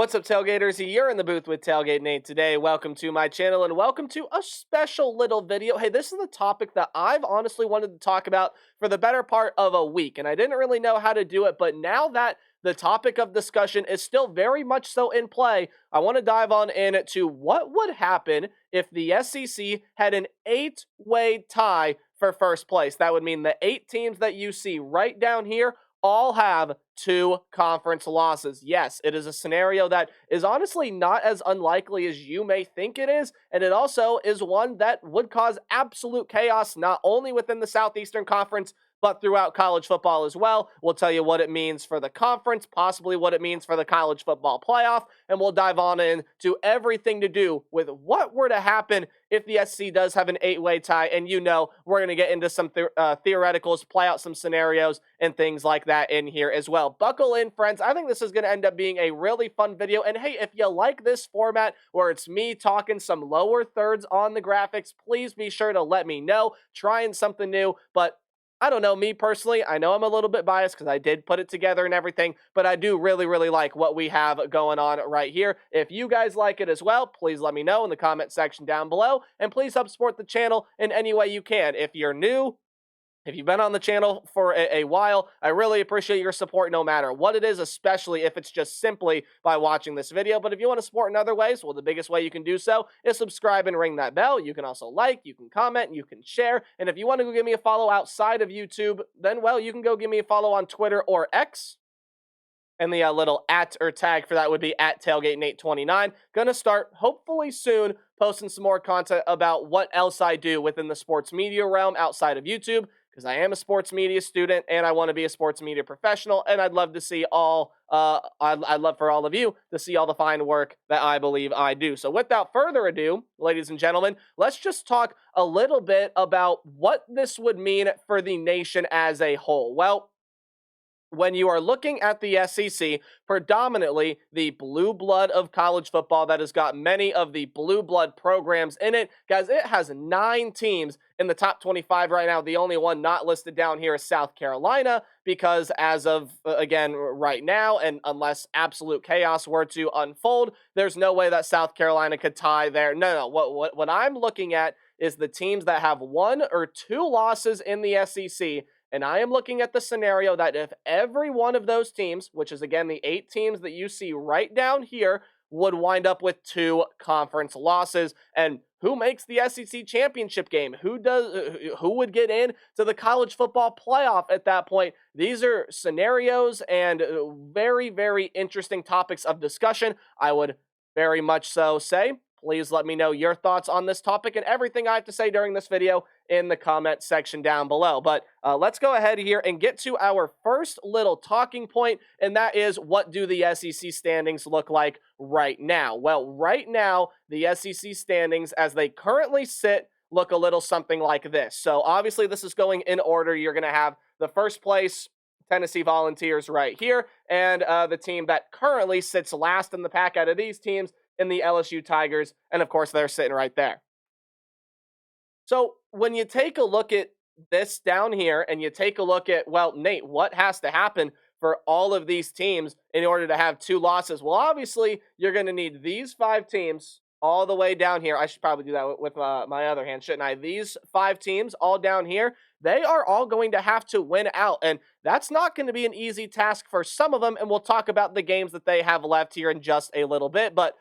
What's up, Tailgaters? You're in the booth with Tailgate Nate today. Welcome to my channel and welcome to a special little video. Hey, this is a topic that I've honestly wanted to talk about for the better part of a week, and I didn't really know how to do it, but now that the topic of discussion is still very much so in play, I want to dive on into what would happen if the SEC had an 8-way tie for first place. That would mean the 8 teams that you see right down here all have 2 conference losses. Yes, it is a scenario that is honestly not as unlikely as you may think it is, and it also is one that would cause absolute chaos not only within the Southeastern Conference, but throughout college football as well. We'll tell you what it means for the conference, possibly what it means for the college football playoff, and we'll dive on into everything to do with what were to happen if the SEC does have an 8-way tie. And you know, we're going to get into some theoreticals, play out some scenarios, and things like that in here as well. Buckle in, friends. I think this is going to end up being a really fun video. And hey, if you like this format where it's me talking some lower thirds on the graphics, please be sure to let me know. Trying something new, but I don't know, me personally, I know I'm a little bit biased because I did put it together and everything, but I do really like what we have going on right here. If you guys like it as well, please let me know in the comment section down below, and please help support the channel in any way you can. If you're new, if you've been on the channel for a while, I really appreciate your support no matter what it is, especially if it's just simply by watching this video. But if you want to support in other ways, well, the biggest way you can do so is subscribe and ring that bell. You can also like, you can comment, you can share. And if you want to go give me a follow outside of YouTube, then, well, you can go give me a follow on Twitter or X. And the little @ or tag for that would be @TailgateNate29. Gonna start, hopefully soon, posting some more content about what else I do within the sports media realm outside of YouTube, because I am a sports media student and I want to be a sports media professional, and I'd love to see I'd love for all of you to see all the fine work that I believe I do. So without further ado, ladies and gentlemen, let's just talk a little bit about what this would mean for the nation as a whole. Well, when you are looking at the SEC, predominantly the blue blood of college football that has got many of the blue blood programs in it, guys, it has 9 teams in the top 25 right now. The only one not listed down here is South Carolina, because as of, again, right now, and unless absolute chaos were to unfold, there's no way that South Carolina could tie there. No. What I'm looking at is the teams that have 1 or 2 losses in the SEC. And I am looking at the scenario that if every one of those teams, which is again the 8 teams that you see right down here, would wind up with 2 conference losses. And who makes the SEC championship game? Who would get in to the college football playoff at that point? These are scenarios and very interesting topics of discussion. I would very much so say, please let me know your thoughts on this topic and everything I have to say during this video in the comment section down below. But let's go ahead here and get to our first little talking point, and that is, what do the SEC standings look like right now? Well, right now, the SEC standings as they currently sit look a little something like this. So obviously this is going in order. You're going to have the first place Tennessee Volunteers right here, and the team that currently sits last in the pack out of these teams in the LSU Tigers, and of course they're sitting right there. So when you take a look at this down here and you take a look at, well, Nate, what has to happen for all of these teams in order to have 2 losses? Well, obviously you're going to need these 5 teams all the way down here. I should probably do that with my other hand, shouldn't I? These 5 teams all down here, they are all going to have to win out, and that's not going to be an easy task for some of them, and we'll talk about the games that they have left here in just a little bit. But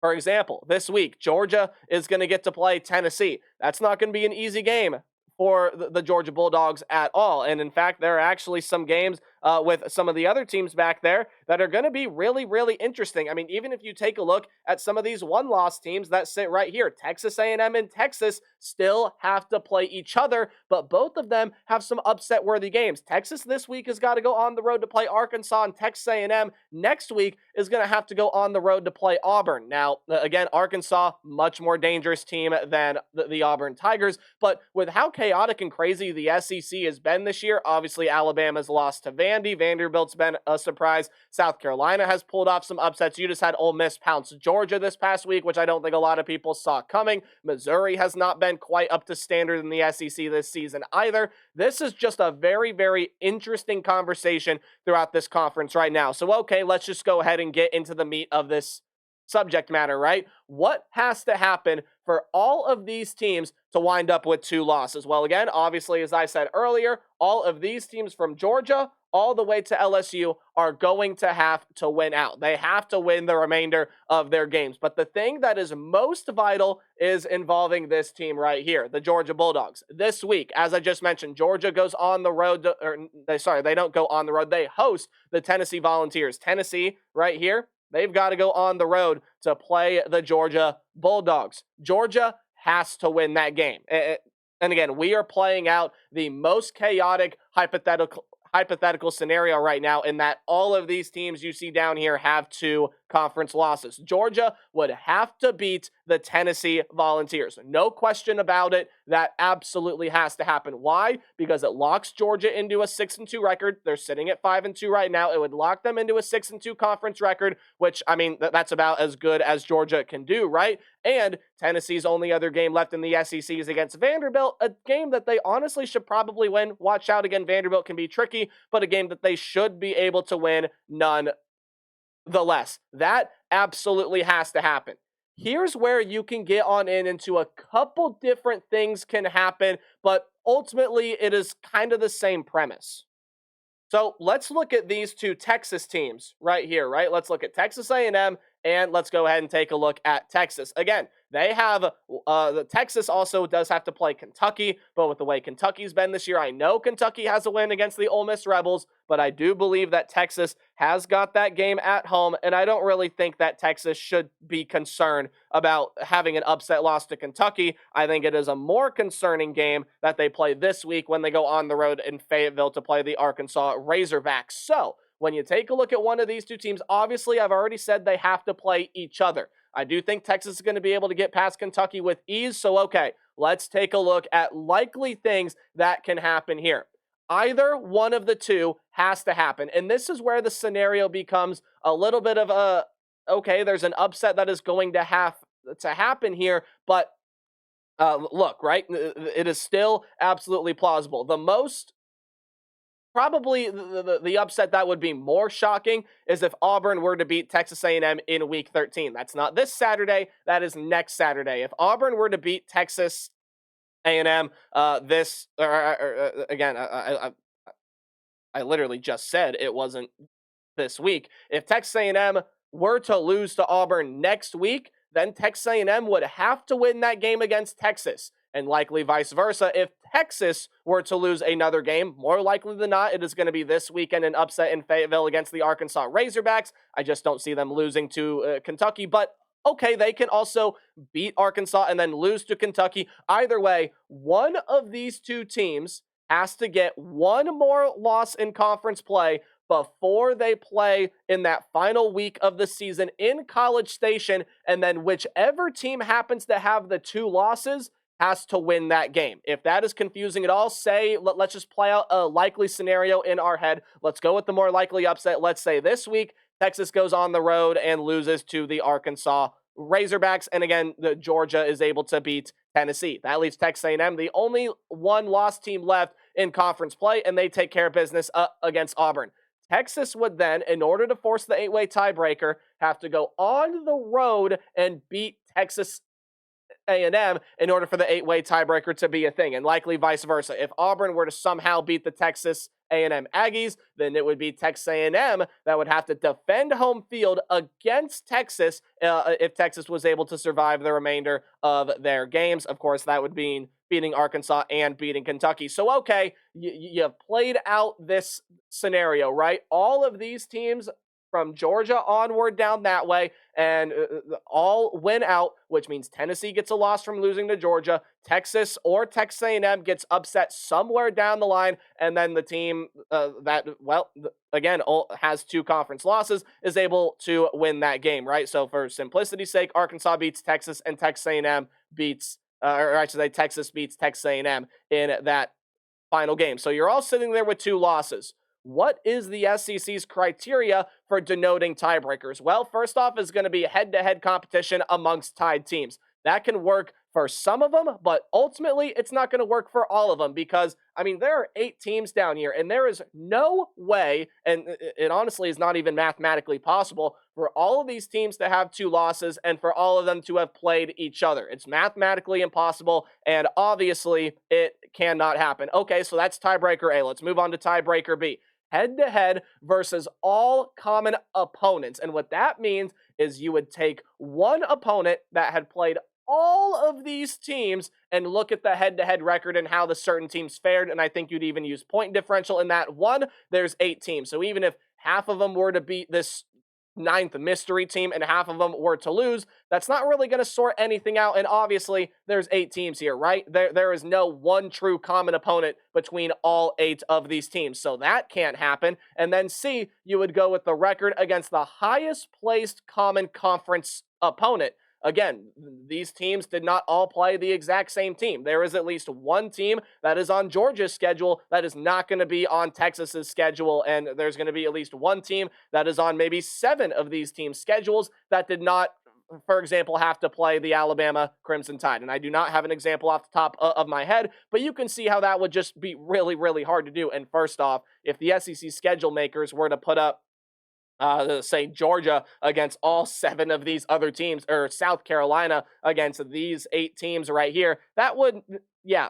for example, this week, Georgia is going to get to play Tennessee. That's not going to be an easy game for the Georgia Bulldogs at all. And in fact, there are actually some games with some of the other teams back there that are going to be really interesting. I mean, even if you take a look at some of these 1-loss teams that sit right here, Texas A&M and Texas still have to play each other, but both of them have some upset-worthy games. Texas this week has got to go on the road to play Arkansas, and Texas A&M next week is going to have to go on the road to play Auburn. Now, again, Arkansas, much more dangerous team than the Auburn Tigers, but with how chaotic and crazy the SEC has been this year, obviously Alabama's lost to Vanderbilt. Vandy. Vanderbilt's been a surprise. South Carolina has pulled off some upsets. You just had Ole Miss pounce Georgia this past week, which I don't think a lot of people saw coming. Missouri has not been quite up to standard in the SEC this season either. This is just a very, very interesting conversation throughout this conference right now. So, okay, let's just go ahead and get into the meat of this subject matter, right? What has to happen for all of these teams to wind up with 2 losses? Well, again, obviously, as I said earlier, all of these teams from Georgia all the way to LSU are going to have to win out. They have to win the remainder of their games. But the thing that is most vital is involving this team right here, the Georgia Bulldogs. This week, as I just mentioned, Georgia goes on the road, they don't go on the road. They host the Tennessee Volunteers. Tennessee, right here, they've got to go on the road to play the Georgia Bulldogs. Georgia has to win that game. And again, we are playing out the most chaotic hypothetical scenario right now in that all of these teams you see down here have 2 conference losses. Georgia would have to beat the Tennessee Volunteers. No question about it. That absolutely has to happen. Why? Because it locks Georgia into a 6-2 record. They're sitting at 5-2 right now. It would lock them into a 6-2 conference record, which, I mean, that's about as good as Georgia can do, right? And Tennessee's only other game left in the SEC is against Vanderbilt, a game that they honestly should probably win. Watch out, again, Vanderbilt can be tricky, but a game that they should be able to win nonetheless. That absolutely has to happen. Here's where you can get on into a couple different things can happen, but ultimately it is kind of the same premise. So let's look at these 2 Texas teams right here, right? Let's look at Texas A&M, and let's go ahead and take a look at Texas. Again, they have, the Texas also does have to play Kentucky, but with the way Kentucky's been this year, I know Kentucky has a win against the Ole Miss Rebels, but I do believe that Texas has got that game at home, and I don't really think that Texas should be concerned about having an upset loss to Kentucky. I think it is a more concerning game that they play this week when they go on the road in Fayetteville to play the Arkansas Razorbacks. So, when you take a look at one of these 2 teams, obviously I've already said they have to play each other. I do think Texas is going to be able to get past Kentucky with ease. So, okay, let's take a look at likely things that can happen here. Either one of the 2 has to happen. And this is where the scenario becomes a little bit of a, okay, there's an upset that is going to have to happen here, but look, right? It is still absolutely plausible. The most Probably the upset that would be more shocking is if Auburn were to beat Texas A&M in Week 13. That's not this Saturday. That is next Saturday. If Auburn were to beat Texas A&M again, I literally just said it wasn't this week. If Texas A&M were to lose to Auburn next week, then Texas A&M would have to win that game against Texas. And likely vice versa. If Texas were to lose another game, more likely than not, it is going to be this weekend an upset in Fayetteville against the Arkansas Razorbacks. I just don't see them losing to Kentucky, but okay, they can also beat Arkansas and then lose to Kentucky. Either way, one of these 2 teams has to get one more loss in conference play before they play in that final week of the season in College Station, and then whichever team happens to have the 2 losses has to win that game. If that is confusing at all, let's just play out a likely scenario in our head. Let's go with the more likely upset. Let's say this week, Texas goes on the road and loses to the Arkansas Razorbacks, and again, Georgia is able to beat Tennessee. That leaves Texas A&M, the only one-loss team left in conference play, and they take care of business against Auburn. Texas would then, in order to force the 8-way tiebreaker, have to go on the road and beat Texas A&M in order for the 8-way tiebreaker to be a thing, and likely vice versa. If Auburn were to somehow beat the Texas A&M Aggies, then it would be Texas A&M that would have to defend home field against Texas if Texas was able to survive the remainder of their games. Of course, that would mean beating Arkansas and beating Kentucky. So, okay, you've played out this scenario, right? All of these teams from Georgia onward down that way, and all win out, which means Tennessee gets a loss from losing to Georgia, Texas or Texas A&M gets upset somewhere down the line, and then the team again, has 2 conference losses is able to win that game, right? So for simplicity's sake, Arkansas beats Texas, and Texas A&M beats, or I should say Texas beats Texas A&M in that final game. So you're all sitting there with 2 losses. what is the SEC's criteria for denoting tiebreakers? Well, first off is going to be head-to-head competition amongst tied teams. That can work for some of them, but ultimately it's not going to work for all of them because, I mean, there are 8 teams down here, and there is no way, and it honestly is not even mathematically possible, for all of these teams to have 2 losses and for all of them to have played each other. It's mathematically impossible, and obviously it cannot happen. Okay, so that's tiebreaker A. Let's move on to tiebreaker B. Head-to-head versus all common opponents. And what that means is you would take one opponent that had played all of these teams and look at the head-to-head record and how the certain teams fared, and I think you'd even use point differential in that one. There's 8 teams, so even if half of them were to beat this 9th mystery team and half of them were to lose, that's not really going to sort anything out, and obviously there's 8 teams here, right? There is no one true common opponent between all 8 of these teams, so that can't happen. And then C, you would go with the record against the highest placed common conference opponent. Again, these teams did not all play the exact same team. There is at least one team that is on Georgia's schedule that is not going to be on Texas's schedule, and there's going to be at least one team that is on maybe 7 of these teams' schedules that did not, for example, have to play the Alabama Crimson Tide. And I do not have an example off the top of my head, but you can see how that would just be really, really hard to do. And first off, if the SEC schedule makers were to put up say Georgia against all 7 of these other teams, or South Carolina against these 8 teams right here, that would, yeah,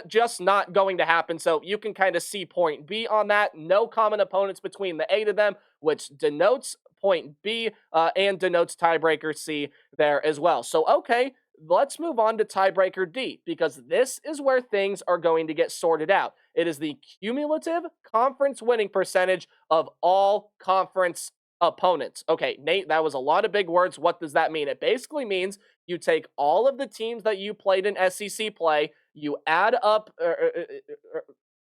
just not going to happen. So you can kind of see point B on that. No common opponents between the 8 of them, which denotes point B and denotes tiebreaker C there as well. So, okay, let's move on to tiebreaker D, because this is where things are going to get sorted out. It is the cumulative conference winning percentage of all conference opponents. Okay, Nate, that was a lot of big words. What does that mean? It basically means you take all of the teams that you played in SEC play, you add up,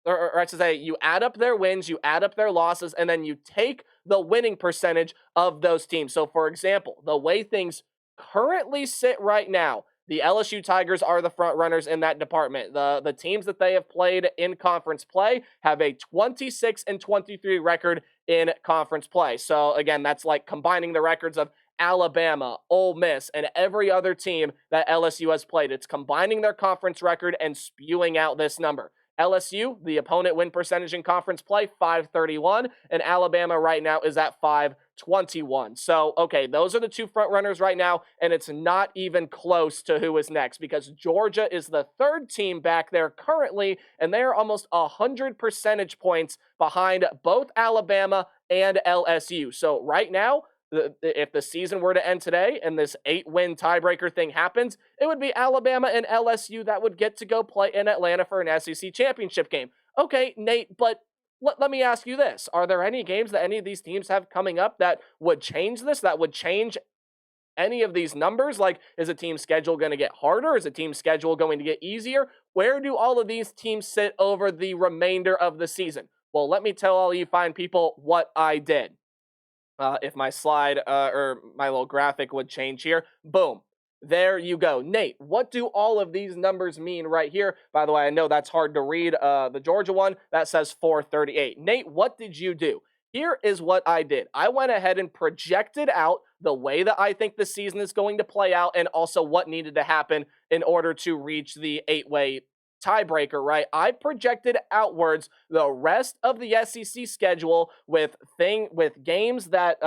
or I should say, you add up their wins, you add up their losses, and then you take the winning percentage of those teams. So, for example, the way things currently sit right now, the LSU Tigers are the front runners in that department. The teams that they have played in conference play have a 26-23 record in conference play. So again, that's like combining the records of Alabama, Ole Miss, and every other team that LSU has played. It's combining their conference record and spewing out this number. LSU, the opponent win percentage in conference play, 531, and Alabama right now is at 521. So, okay, those are the 2 front runners right now, and it's not even close to who is next, because Georgia is the 3rd team back there currently, and they are almost 100 percentage points behind both Alabama and LSU. So right now, if the season were to end today and this 8-win tiebreaker thing happens, it would be Alabama and LSU that would get to go play in Atlanta for an SEC championship game. Okay, Nate, but let me ask you this. Are there any games that any of these teams have coming up that would change this, that would change any of these numbers? Like, is a team schedule going to get harder? Is a team schedule going to get easier? Where do all of these teams sit over the remainder of the season? Well, let me tell all you fine people what I did. If my slide or my little graphic would change here. Boom. There you go. Nate, what do all of these numbers mean right here? By the way, I know that's hard to read. The Georgia one, that says 438. Nate, what did you do? Here is what I did. I went ahead and projected out the way that I think the season is going to play out and also what needed to happen in order to reach the 8-way tiebreaker, right? I projected outwards the rest of the SEC schedule with games that,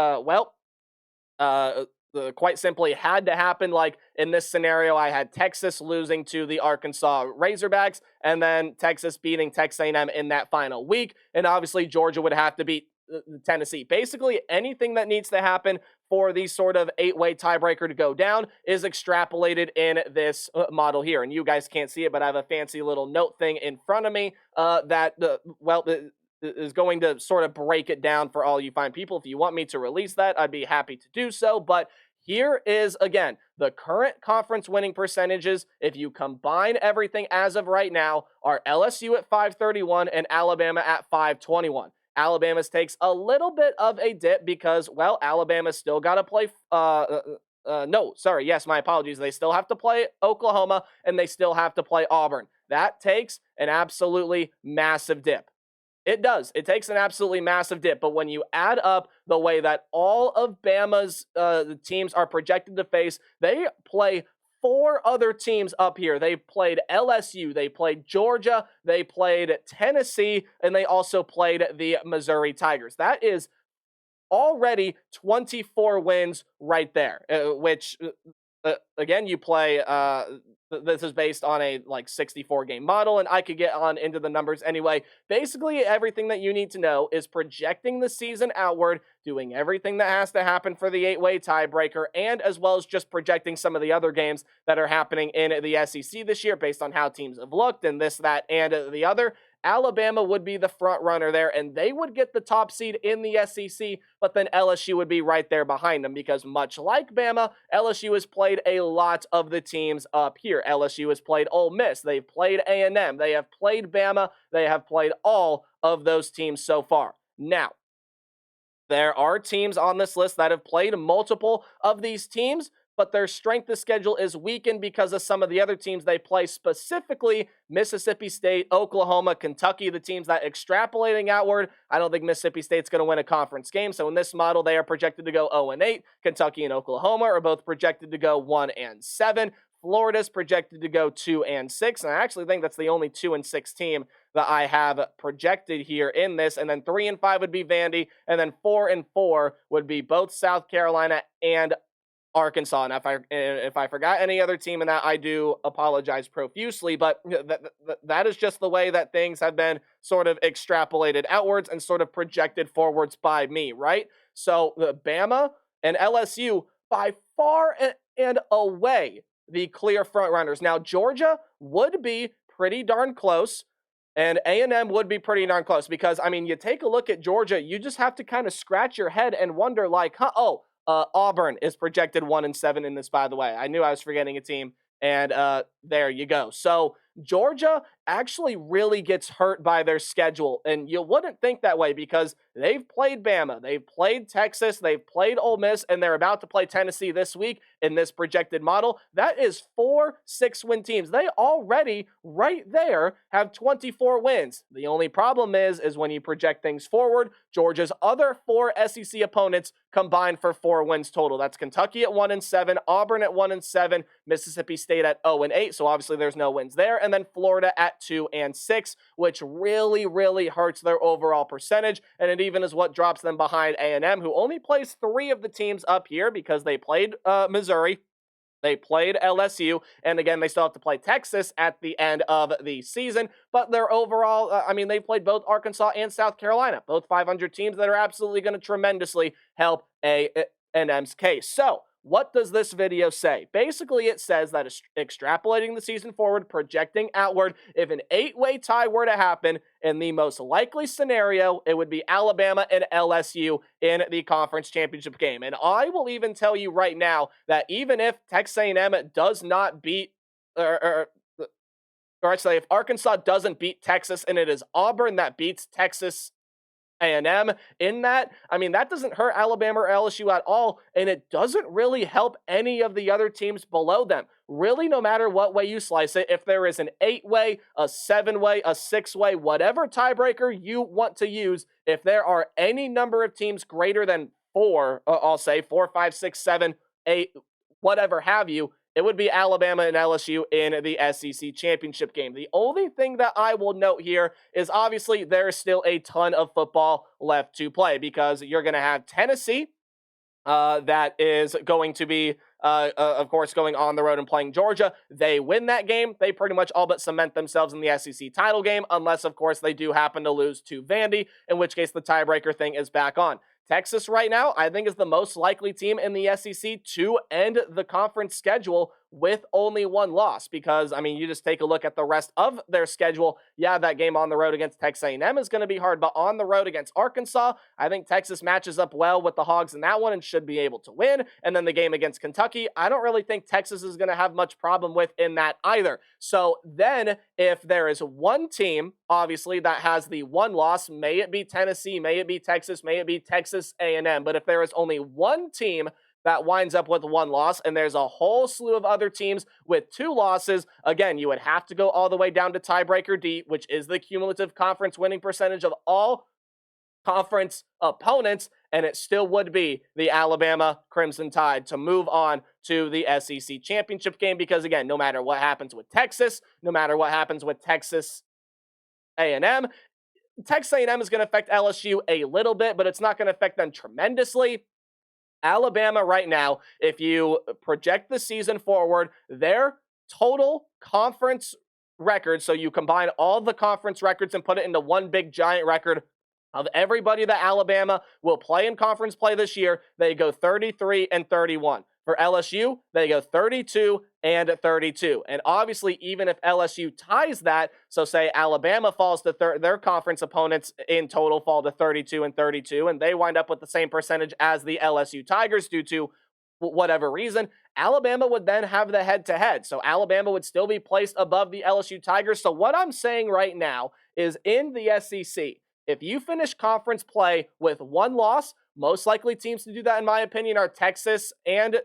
quite simply had to happen. Like in this scenario, I had Texas losing to the Arkansas Razorbacks, and then Texas beating Texas A&M in that final week, and obviously Georgia would have to beat Tennessee. Basically, anything that needs to happen for the sort of 8-way tiebreaker to go down is extrapolated in this model here. And you guys can't see it, but I have a fancy little note thing in front of me that is going to sort of break it down for all you fine people. If you want me to release that, I'd be happy to do so. But here is, again, the current conference winning percentages. If you combine everything as of right now, are LSU at 531 and Alabama at 521. Alabama's takes a little bit of a dip because, well, Alabama's still got to play. Yes, my apologies. They still have to play Oklahoma and they still have to play Auburn. That takes an absolutely massive dip. It does. It takes an absolutely massive dip. But when you add up the way that all of Bama's the teams are projected to face, they play four other teams up here. They played LSU, they played Georgia, they played Tennessee, and they also played the Missouri Tigers. That is already 24 wins right there, which again, you play. This is based on a like 64 game model, and I could get on into the numbers anyway. Basically, everything that you need to know is projecting the season outward, doing everything that has to happen for the 8-way tiebreaker, and as well as just projecting some of the other games that are happening in the SEC this year based on how teams have looked and this, that, and the other. Alabama would be the front runner there, and they would get the top seed in the SEC, but then LSU would be right there behind them because much like Bama, LSU has played a lot of the teams up here. LSU has played Ole Miss, they've played A&M, they have played Bama, they have played all of those teams so far. Now, there are teams on this list that have played multiple of these teams, but their strength of schedule is weakened because of some of the other teams they play, specifically Mississippi State, Oklahoma, Kentucky, the teams that extrapolating outward. I don't think Mississippi State's going to win a conference game. So in this model, they are projected to go 0-8. Kentucky and Oklahoma are both projected to go 1-7. Florida's projected to go 2-6. And I actually think that's the only 2-6 team that I have projected here in this. And then 3-5 would be Vandy. And then 4-4 would be both South Carolina and Arkansas. And if I forgot any other team in that, I do apologize profusely, but that is just the way that things have been sort of extrapolated outwards and sort of projected forwards by me, right? So the Bama and LSU by far and away the clear front runners. Now Georgia would be pretty darn close, and A&M would be pretty darn close because, I mean, you take a look at Georgia, you just have to kind of scratch your head and wonder like, Auburn is projected 1-7 in this, by the way. I knew I was forgetting a team, and there you go. So Georgia actually really gets hurt by their schedule, and you wouldn't think that way because they've played Bama, they've played Texas, they've played Ole Miss, and they're about to play Tennessee this week in this projected model. That is 4 6-win teams. They already, right there, have 24 wins. The only problem is when you project things forward, Georgia's other 4 SEC opponents combined for 4 wins total. That's Kentucky at 1-7, Auburn at 1-7, Mississippi State at 0-8, so obviously there's no wins there, and then Florida at 2-6, which really, really hurts their overall percentage, and it even is what drops them behind A&M, who only plays 3 of the teams up here because they played Missouri, they played LSU, and again, they still have to play Texas at the end of the season, but their overall, they've played both Arkansas and South Carolina, both 500 teams that are absolutely going to tremendously help A&M's case. So, what does this video say? Basically, it says that extrapolating the season forward, projecting outward, if an 8-way tie were to happen, in the most likely scenario, it would be Alabama and LSU in the conference championship game. And I will even tell you right now that even if Texas A&M does not beat, or actually, if Arkansas doesn't beat Texas and it is Auburn that beats Texas A&M in that, that doesn't hurt Alabama or LSU at all, and it doesn't really help any of the other teams below them. Really, no matter what way you slice it, if there is an 8-way, a 7-way, a 6-way, whatever tiebreaker you want to use, if there are any number of teams greater than 4, I'll say 4, 5, 6, 7, 8, whatever have you, it would be Alabama and LSU in the SEC championship game. The only thing that I will note here is obviously there's still a ton of football left to play because you're going to have Tennessee that is going to be, of course, going on the road and playing Georgia. They win that game. They pretty much all but cement themselves in the SEC title game, unless, of course, they do happen to lose to Vandy, in which case the tiebreaker thing is back on. Texas right now, I think, is the most likely team in the SEC to end the conference schedule with only 1 loss because, you just take a look at the rest of their schedule. Yeah, that game on the road against Texas A&M is going to be hard, but on the road against Arkansas, I think Texas matches up well with the Hogs in that one and should be able to win. And then the game against Kentucky, I don't really think Texas is going to have much problem with in that either. So then if there is one team, obviously, that has the 1 loss, may it be Tennessee, may it be Texas, may it be Texas A&M, but if there is only one team that winds up with 1 loss, and there's a whole slew of other teams with 2 losses. Again, you would have to go all the way down to tiebreaker D, which is the cumulative conference winning percentage of all conference opponents, and it still would be the Alabama Crimson Tide to move on to the SEC championship game because, again, no matter what happens with Texas, no matter what happens with Texas A&M, Texas A&M is going to affect LSU a little bit, but it's not going to affect them tremendously. Alabama right now, if you project the season forward, their total conference record, so you combine all the conference records and put it into one big giant record of everybody that Alabama will play in conference play this year, they go 33-31. For LSU, they go 32-32. And obviously, even if LSU ties that, so say Alabama falls to their conference opponents in total fall to 32-32, and they wind up with the same percentage as the LSU Tigers due to whatever reason, Alabama would then have the head-to-head. So Alabama would still be placed above the LSU Tigers. So what I'm saying right now is in the SEC, if you finish conference play with 1 loss, most likely teams to do that, in my opinion, are Texas and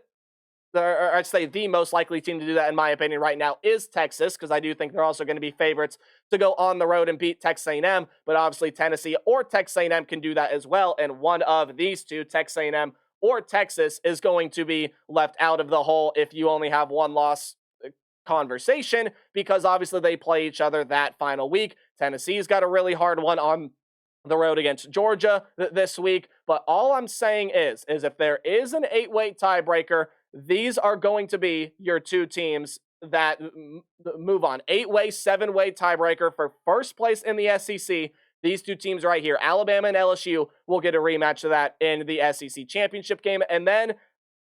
I'd say the most likely team to do that, in my opinion, right now is Texas, because I do think they're also going to be favorites to go on the road and beat Texas A&M, but obviously Tennessee or Texas A&M can do that as well, and one of these two, Texas A&M or Texas, is going to be left out of the whole if you only have 1 loss conversation, because obviously they play each other that final week. Tennessee's got a really hard one on the road against Georgia this week, but all I'm saying is if there is an 8-way tiebreaker, these are going to be your 2 teams that move on. 8-way, 7-way tiebreaker for first place in the SEC. These 2 teams right here, Alabama and LSU, will get a rematch of that in the SEC championship game. And then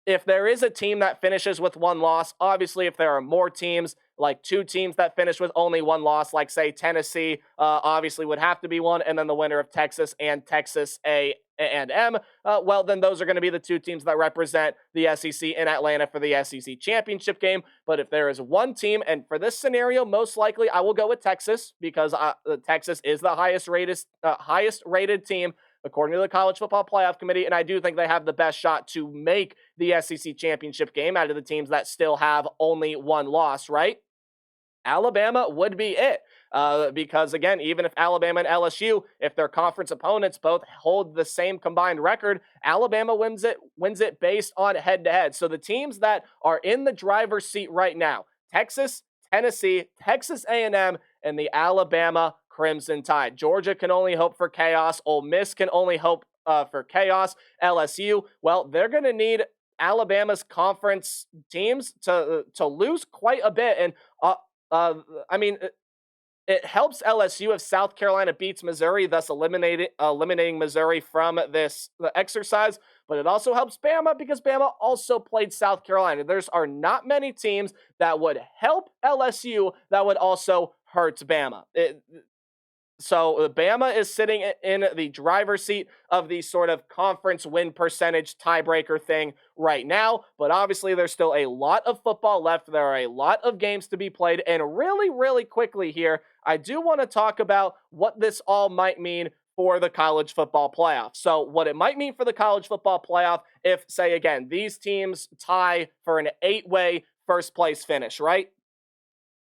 if there is a team that finishes with 1 loss, obviously if there are more teams, like 2 teams that finish with only 1 loss, like say Tennessee, obviously would have to be one, and then the winner of Texas and Texas A&M, well, then those are going to be the 2 teams that represent the SEC in Atlanta for the SEC championship game. But if there is one team, and for this scenario, most likely I will go with Texas, because Texas is the highest rated team according to the College Football Playoff Committee, and I do think they have the best shot to make the SEC championship game out of the teams that still have only 1 loss, right? Alabama would be it. Because, again, even if Alabama and LSU, if their conference opponents both hold the same combined record, Alabama wins it based on head-to-head. So the teams that are in the driver's seat right now, Texas, Tennessee, Texas A&M, and the Alabama Crimson Tide. Georgia can only hope for chaos. Ole Miss can only hope for chaos. LSU, well, they're going to need Alabama's conference teams to lose quite a bit. And I mean, it helps LSU if South Carolina beats Missouri, thus eliminating Missouri from this exercise. But it also helps Bama because Bama also played South Carolina. There are not many teams that would help LSU that would also hurt Bama. So Bama is sitting in the driver's seat of the sort of conference win percentage tiebreaker thing right now. But obviously there's still a lot of football left. There are a lot of games to be played. And really, really quickly here, I do want to talk about what this all might mean for the college football playoff. So what it might mean for the college football playoff if, say again, these teams tie for an 8-way first place finish, right?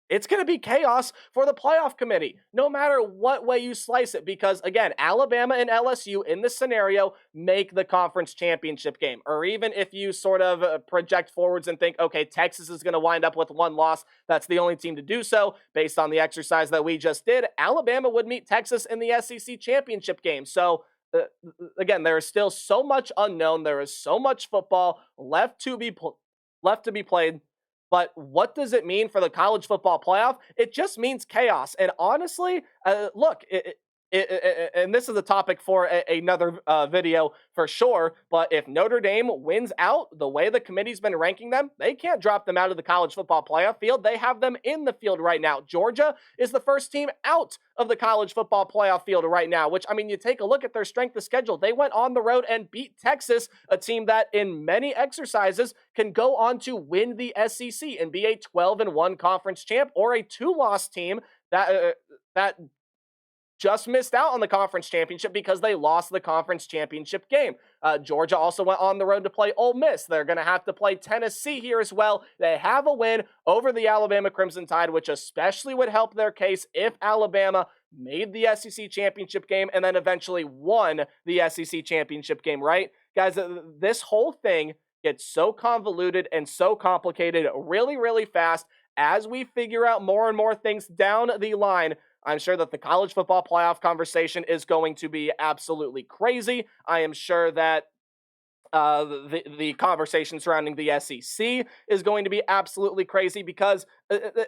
It's going to be chaos for the playoff committee, no matter what way you slice it, because, again, Alabama and LSU in this scenario make the conference championship game. Or even if you sort of project forwards and think, okay, Texas is going to wind up with 1 loss, that's the only team to do so, based on the exercise that we just did, Alabama would meet Texas in the SEC championship game. So, again, there is still so much unknown. There is so much football left to be played. But what does it mean for the college football playoff? It just means chaos. And honestly, look, and this is a topic for another video for sure, but if Notre Dame wins out the way the committee's been ranking them, they can't drop them out of the college football playoff field. They have them in the field right now. Georgia is the first team out of the college football playoff field right now, which, I mean, you take a look at their strength of schedule. They went on the road and beat Texas, a team that in many exercises can go on to win the SEC and be a 12-1 conference champ, or a 2-loss team that just missed out on the conference championship because they lost the conference championship game. Georgia also went on the road to play Ole Miss. They're going to have to play Tennessee here as well. They have a win over the Alabama Crimson Tide, which especially would help their case if Alabama made the SEC championship game and then eventually won the SEC championship game, right? Guys, this whole thing gets so convoluted and so complicated really, really fast as we figure out more and more things down the line. I'm sure that the college football playoff conversation is going to be absolutely crazy. I am sure that the conversation surrounding the SEC is going to be absolutely crazy because,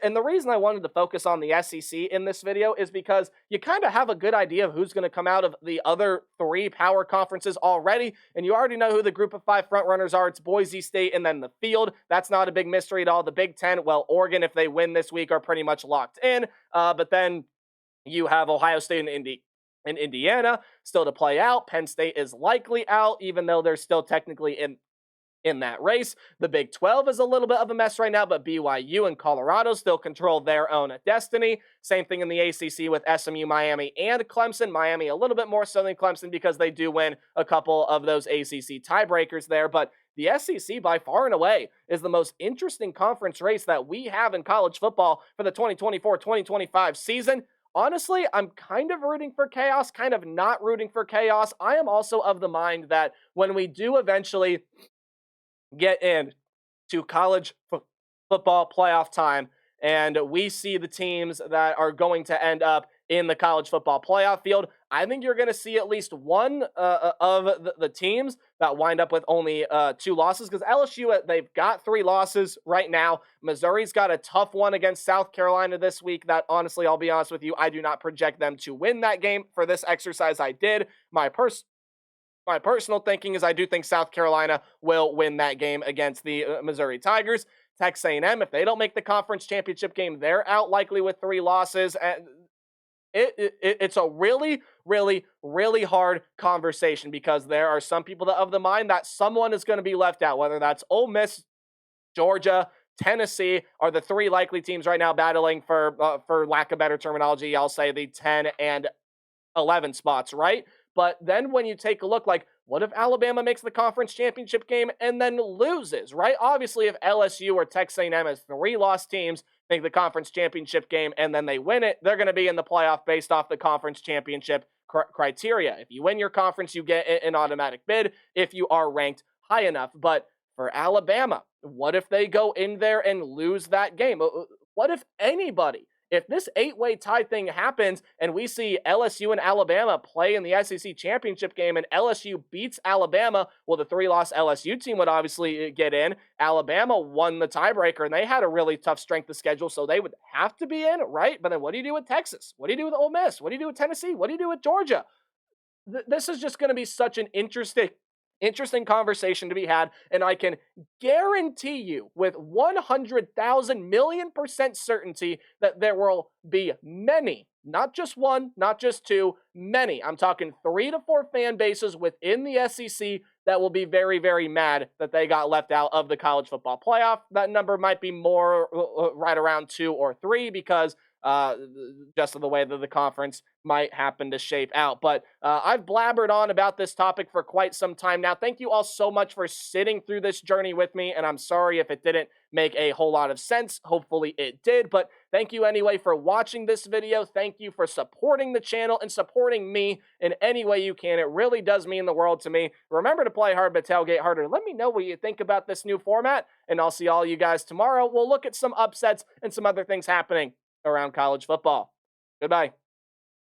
and the reason I wanted to focus on the SEC in this video is because you kind of have a good idea of who's going to come out of the other three power conferences already, and you already know who the group of five frontrunners are. It's Boise State and then the field. That's not a big mystery at all. The Big Ten, well, Oregon, if they win this week, are pretty much locked in, but then you have Ohio State and Indiana still to play out. Penn State is likely out, even though they're still technically in that race. The Big 12 is a little bit of a mess right now, but BYU and Colorado still control their own destiny. Same thing in the ACC with SMU, Miami, and Clemson. Miami a little bit more so than Clemson because they do win a couple of those ACC tiebreakers there, but the SEC by far and away is the most interesting conference race that we have in college football for the 2024-2025 season. Honestly, I'm kind of rooting for chaos, kind of not rooting for chaos. I am also of the mind that when we do eventually get in to college football playoff time and we see the teams that are going to end up in the college football playoff field, I think you're going to see at least one of the teams that wind up with only 2 losses, because LSU, they've got 3 losses right now. Missouri's got a tough one against South Carolina this week that, honestly, I'll be honest with you, I do not project them to win that game. For this exercise, I did. My personal thinking is I do think South Carolina will win that game against the Missouri Tigers. Texas A&M, if they don't make the conference championship game, they're out likely with 3 losses. And it's a really, really, really hard conversation because there are some people that of the mind that someone is going to be left out, whether that's Ole Miss, Georgia, Tennessee are the 3 likely teams right now battling for lack of better terminology, I'll say the 10 and 11 spots, right? But then when you take a look, like, what if Alabama makes the conference championship game and then loses, right? Obviously, if LSU or Texas A&M has 3 lost teams make the conference championship game and then they win it, they're going to be in the playoff based off the conference championship criteria. If you win your conference, you get an automatic bid if you are ranked high enough. But for Alabama, what if they go in there and lose that game? What if anybody, if this 8-way tie thing happens and we see LSU and Alabama play in the SEC championship game and LSU beats Alabama, well, the 3-loss LSU team would obviously get in. Alabama won the tiebreaker and they had a really tough strength of schedule, so they would have to be in, right? But then what do you do with Texas? What do you do with Ole Miss? What do you do with Tennessee? What do you do with Georgia? This is just going to be such an interesting conversation to be had, and I can guarantee you with 100,000 million% certainty that there will be many, not just one, not just 2, many, I'm talking 3 to 4 fan bases within the SEC that will be very, very mad that they got left out of the college football playoff. That number might be more right around 2 or 3 because just of the way that the conference might happen to shape out. But I've blabbered on about this topic for quite some time now. Thank you all so much for sitting through this journey with me, and I'm sorry if it didn't make a whole lot of sense. Hopefully it did, but thank you anyway for watching this video. Thank you for supporting the channel and supporting me in any way you can. It really does mean the world to me. Remember to play hard, but tailgate harder. Let me know what you think about this new format, and I'll see all you guys tomorrow. We'll look at some upsets and some other things happening around college football. Goodbye.